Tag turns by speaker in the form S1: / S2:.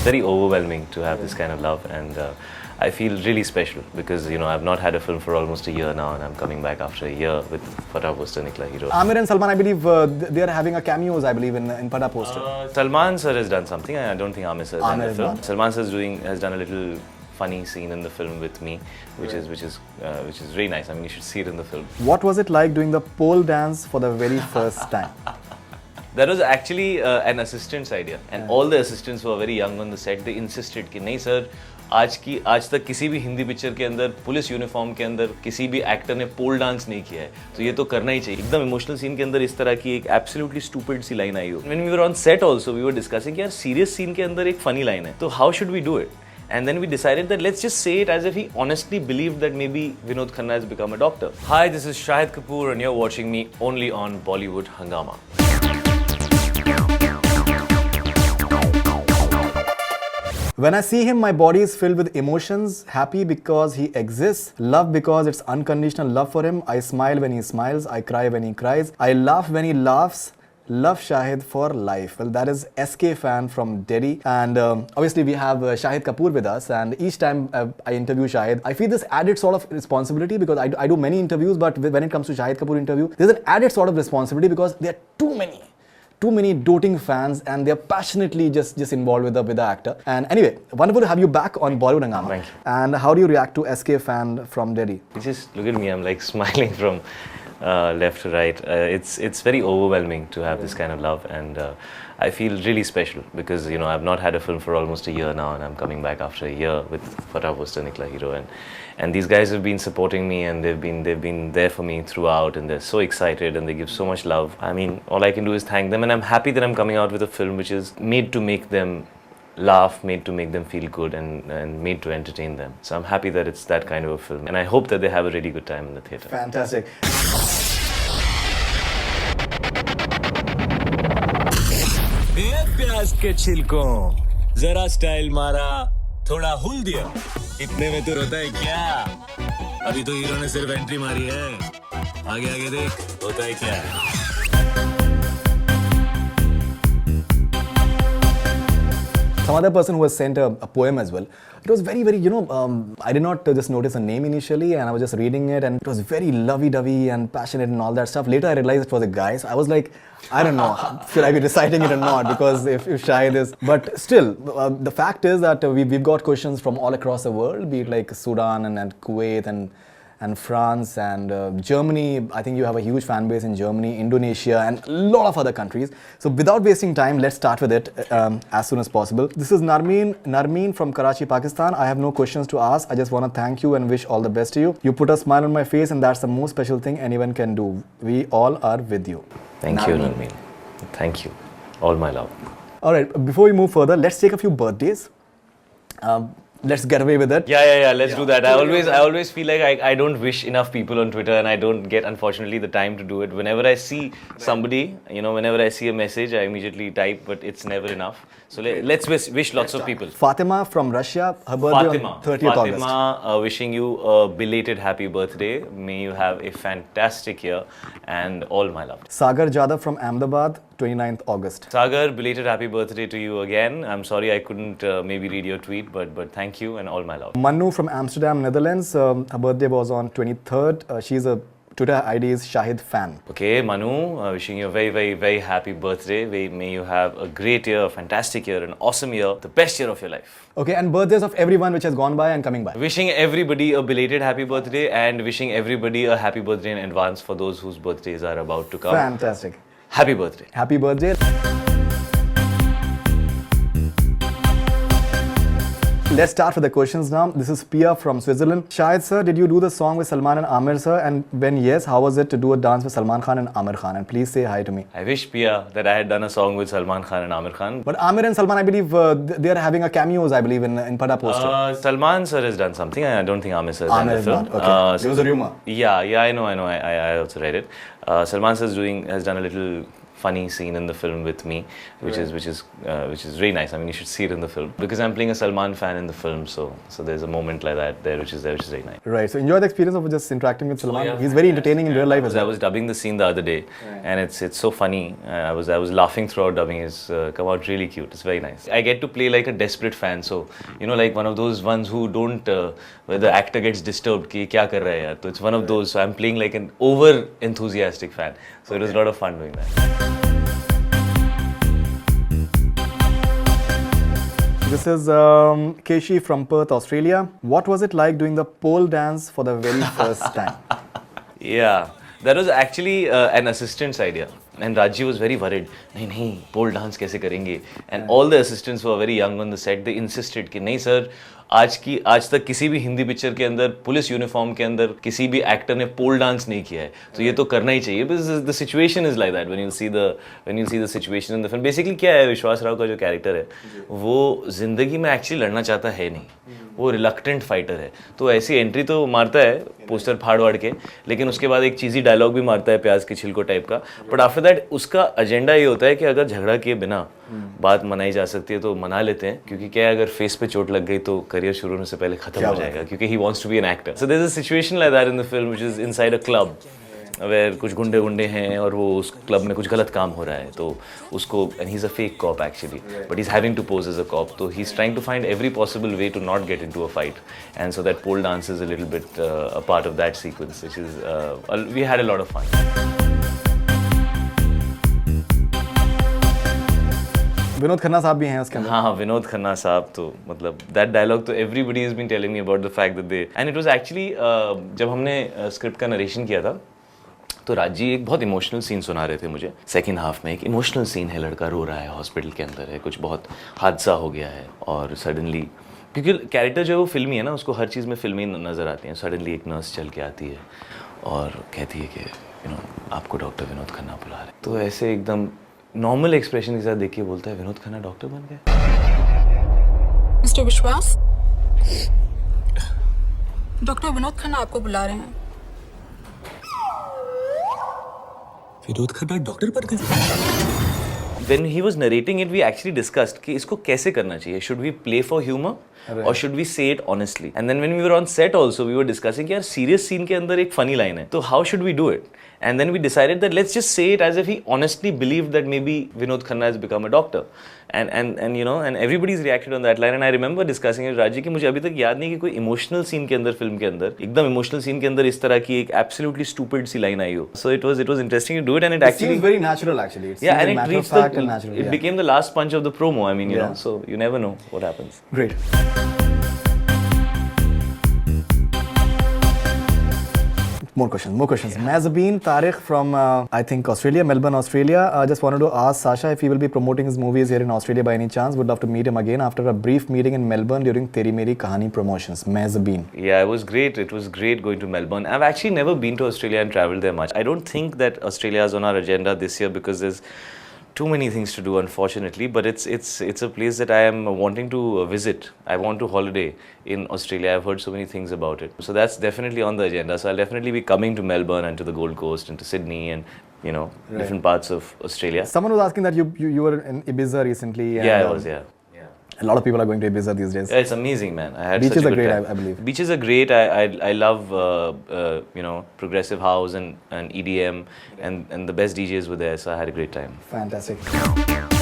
S1: very overwhelming to have this kind of love, and I feel really special because I've not had a film for almost a year now, and I'm coming back after a year with Fatah Poster Nikla Hero.
S2: Amir and Salman, I believe they are having a cameos, I believe, in Fatah Poster.
S1: Salman sir has done something. I don't think Amir sir has done the film.
S2: Not.
S1: Salman sir has done a little funny scene in the film with me, which is very nice. I mean, you should see it in the film.
S2: What was it like doing the pole dance for the very first time?
S1: That was actually an assistant's idea, and all the assistants were very young on the set. They insisted कि नहीं sir, आज तक किसी भी Hindi picture के अंदर police uniform के अंदर किसी भी एक्टर ने पोल डांस नहीं किया है, तो ये तो करना ही चाहिए. एकदम इमोशनल सीन के अंदर इस तरह की एक एब्सोल्युटली स्टूपिड सी लाइन आई हो. When we were on set also, we were discussing कि यार सीरियस सीन के अंदर एक फनी लाइन है, तो how should we do it? And then we decided that let's just say it as if he honestly believed that maybe Vinod Khanna has become a doctor. Hi, this is Shahid Kapoor and you're watching me only on Bollywood Hungama.
S2: When I see him, my body is filled with emotions. Happy because he exists. Love because it's unconditional love for him. I smile when he smiles. I cry when he cries. I laugh when he laughs. Love Shahid for life. Well, that is SK fan from Delhi, and obviously we have Shahid Kapoor with us, and each time I interview Shahid, I feel this added sort of responsibility because I do many interviews, but when it comes to Shahid Kapoor interview, there's an added sort of responsibility because there are too many doting fans, and they're passionately just involved with the actor. And anyway, wonderful to have you back on Bollywood Hungama.
S1: Thank you.
S2: And how do you react to SK fan from Delhi?
S1: Just look at me, I'm like smiling from left to right. It's very overwhelming to have this kind of love, and I feel really special because I've not had a film for almost a year now, and I'm coming back after a year with Fatah Poster Nikla Hero, and these guys have been supporting me, and they've been there for me throughout, and they're so excited and they give so much love. I mean, all I can do is thank them, and I'm happy that I'm coming out with a film which is made to make them laugh, made to make them feel good, and made to entertain them. So I'm happy that it's that kind of a film, and I hope that they have a really good time in the theatre.
S2: Fantastic.
S3: प्याज के छिलकों जरा style मारा थोड़ा हुल दिया इतने में तो रोता है क्या अभी तो हीरो ने सिर्फ एंट्री मारी है आगे आगे देख होता है क्या
S2: Some other person who has sent a poem as well. It was very, I did not just notice a name initially, and I was just reading it, and it was very lovey-dovey and passionate and all that stuff. Later I realized it was a guy, so I was like, I don't know, should I be reciting it or not, because if Shahid is... But still, the fact is that we've got questions from all across the world, be it like Sudan and Kuwait and France and Germany. I think you have a huge fan base in Germany, Indonesia, and a lot of other countries. So without wasting time, let's start with it as soon as possible. This is Narmeen from Karachi, Pakistan. I have no questions to ask. I just want to thank you and wish all the best to you. You put a smile on my face, and that's the most special thing anyone can do. We all are with you.
S1: Thank you, Narmeen. Thank you. All my love.
S2: All right, before we move further, let's take a few birthdays. Let's get away with it.
S1: Yeah. Let's do that. I always feel like I don't wish enough people on Twitter, and I don't get, unfortunately, the time to do it. Whenever I see somebody, whenever I see a message, I immediately type, but it's never enough. So let's wish lots of people.
S2: Fatima from Russia, her birthday on 30th August.
S1: Fatima, wishing you a belated happy birthday. May you have a fantastic year, and all my love.
S2: Sagar Jadhav from Ahmedabad, 29th August.
S1: Sagar, belated happy birthday to you again. I'm sorry I couldn't maybe read your tweet, but thank you and all my love.
S2: Manu from Amsterdam, Netherlands. Her birthday was on 23rd. She's a Twitter ID is Shahid Fan.
S1: Okay, Manu, wishing you a very, very, very happy birthday. May you have a great year, a fantastic year, an awesome year, the best year of your life.
S2: Okay, and birthdays of everyone which has gone by and coming by.
S1: Wishing everybody a belated happy birthday, and wishing everybody a happy birthday in advance for those whose birthdays are about to come.
S2: Fantastic.
S1: Happy birthday.
S2: Happy birthday. Let's start with the questions now. This is Pia from Switzerland. Shahid sir, did you do the song with Salman and Amir sir? And when yes, how was it to do a dance with Salman Khan and Amir Khan? And please say hi to me.
S1: I wish, Pia, that I had done a song with Salman Khan and Amir Khan.
S2: But Amir and Salman, I believe, they are having a cameos, I believe, in Fatah Poster.
S1: Salman sir has done something. I don't think Amir sir has done the film.
S2: Not. Okay. There was a rumor.
S1: Yeah, I know. I also read it. Salman sir has done a little funny scene in the film with me, which is really nice. I mean, you should see it in the film because I'm playing a Salman fan in the film, so there's a moment like that there, which is very nice.
S2: Right. So enjoy the experience of just interacting with Salman.
S1: yeah.
S2: He's very entertaining in real life as
S1: I
S2: well.
S1: was dubbing the scene the other day, and it's so funny. I was laughing throughout dubbing. It's come out really cute. It's very nice. I get to play like a desperate fan, so you know, like one of those ones who don't where the actor gets disturbed कि क्या कर रहा है यार. So it's one of those. So I'm playing like an over enthusiastic fan. So it was a lot of fun doing that.
S2: This is Keshi from Perth, Australia. What was it like doing the pole dance for the very first time?
S1: Yeah, that was actually an assistant's idea. And Raji was very worried. नहीं pole dance कैसे करेंगे? And all the assistants who were very young on the set, they insisted कि नहीं sir, आज तक किसी भी Hindi picture के अंदर पुलिस यूनिफॉर्म के अंदर किसी भी एक्टर ने पोल डांस नहीं किया है, तो ये तो करना ही चाहिए. The situation is like that when you see the situation in the film. Basically क्या है, विश्वास राव का जो कैरेक्टर है वो जिंदगी में एक्चुअली लड़ना चाहता है नहीं, वो रिलक्टेंट फाइटर है. तो ऐसी एंट्री तो मारता है पोस्टर फाड़ वाड़ के, लेकिन उसके बाद एक चीज़ी डायलॉग भी मारता है प्याज के छिलको टाइप का. बट आफ्टर दैट उसका एजेंडा ये होता है कि अगर झगड़ा किए बिना बात मनाई जा सकती है तो मना लेते हैं, क्योंकि क्या है अगर फेस पे चोट लग गई तो करियर शुरू होने से पहले खत्म हो जाएगा, क्योंकि he wants to be an actor. So there is a situation like that in the film which is inside a club where कुछ गुंडे हैं और वो उस क्लब में कुछ गलत काम हो रहा है, तो उसको, and he is a fake cop actually, but he is having to pose as a cop, तो he is trying to find every possible way to not get into a fight, and so that pole dance is a little bit a part of that sequence which is we had a lot of fun.
S2: Vinod Khanna साहब भी हैं उसके अंदर.
S1: हाँ, विनोद खन्ना साहब तो मतलब that dialogue तो everybody has been telling me about the fact that they, and it was actually जब हमने स्क्रिप्ट का नरेशन किया था तो राजी एक बहुत इमोशनल सीन सुना रहे थे मुझे. सेकंड हाफ में एक इमोशनल सीन है, लड़का रो रहा है, हॉस्पिटल के अंदर है, कुछ बहुत हादसा हो गया है, और सडनली, क्योंकि कैरेक्टर जो है वो फिल्मी है ना, उसको हर चीज़ में फिल्मी नज़र आती है, सडनली एक नर्स चल के आती है और कहती है कि यू नो आपको डॉक्टर विनोद खन्ना बुला रहे. तो ऐसे एकदम नॉर्मल एक्सप्रेशन के साथ देख के बोलता है विनोद खन्ना डॉक्टर बन गए.
S4: मिस्टर विश्वास, डॉक्टर विनोद खन्ना आपको बुला रहे हैं.
S3: विनोद खन्ना डॉक्टर बन गए.
S1: When he was narrating it, we actually discussed कि इसको कैसे करना चाहिए. Should we play for humor or should we say it honestly? And then when we were on set also, we were discussing कि यार serious scene के अंदर एक funny line है, तो how should we do it? And then we decided that let's just say it as if he honestly believed that maybe Vinod Khanna has become a doctor. And you know, and everybody's reacted on that line. And I remember discussing it with Raji कि मुझे अभी तक याद नहीं कि कोई emotional scene के अंदर, फिल्म के अंदर, एकदम emotional scene के अंदर इस तरह की एक absolutely stupid सी line आई हो. So it was interesting to do it, and it actually
S2: seems very natural actually. It
S1: yeah,
S2: seems
S1: and
S2: a
S1: it
S2: matter of
S1: reached
S2: fact and natural.
S1: it became the last punch of the promo. I mean, you
S2: Yeah.
S1: know, so you never know what happens.
S2: Great. More questions. Mazabeen Tariq from, I think, Australia, Melbourne, Australia. Just wanted to ask Sasha if he will be promoting his movies here in Australia by any chance. Would love to meet him again after a brief meeting in Melbourne during Teri Meri Kahani promotions. Mazabeen.
S1: Yeah, it was great. It was great going to Melbourne. I've actually never been to Australia and traveled there much. I don't think that Australia is on our agenda this year because there's too many things to do, unfortunately. But it's a place that I am wanting to visit. I want to holiday in Australia. I've heard so many things about it. So that's definitely on the agenda. So I'll definitely be coming to Melbourne and to the Gold Coast and to Sydney and, you know, different parts of Australia.
S2: Someone was asking that you were in Ibiza recently. And,
S1: Yeah, I was, yeah.
S2: A lot of people are going to Ibiza these days.
S1: Yeah, it's amazing, man. I had
S2: Beaches
S1: such a
S2: are
S1: good
S2: great,
S1: time.
S2: I believe.
S1: Beaches are great. I love you know, progressive house and EDM, and the best DJs were there, so I had a great time.
S2: Fantastic.